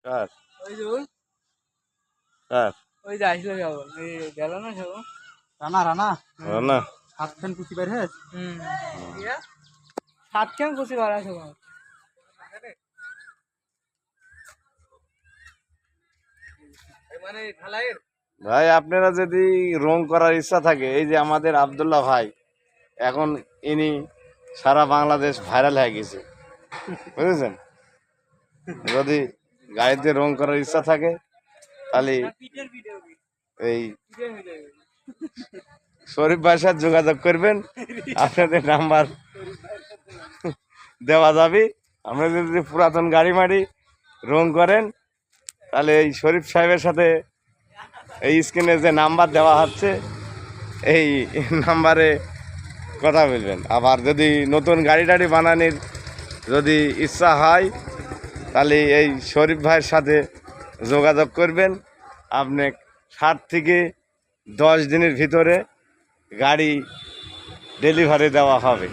কার ওই যে কার ওই যে আসলে যাবো এই গেল না সব রানা রানা না হাত ফ্যান কুচি বের হয়েছে। সাত কেন কুচি করা সব মানে ঢালাইয়ের ভাই আপনারা যদি রং করার ইচ্ছা থাকে, এই যে আমাদের আব্দুল্লাহ ভাই এখন ইনি সারা বাংলাদেশ ভাইরাল হয়ে গেছে, বুঝেছেন? যদি গাড়িতে রং করার ইচ্ছা থাকে তাহলে পিঠের ভিডিও এই পিঠের ভিডিও শরীফ ভাইয়ের সাথে যোগাযোগ করবেন, আপনাদের নাম্বার দেওয়া যাবে। আপনারা যদি পুরাতন গাড়ি মাড়ি রং করেন তাহলে এই শরীফ সাহেবের সাথে এই স্ক্রিনে যে নাম্বার দেওয়া হচ্ছে এই নাম্বারে কথা বলবেন। আবার যদি নতুন গাড়ি টাড়ি বানানোর যদি ইচ্ছা হয় তাহলে এই শরীফ ভাইয়ের সাথে যোগাযোগ করবেন। আপনি 7 থেকে 10 দিনের ভিতরে গাড়ি ডেলিভারি দেওয়া হবে।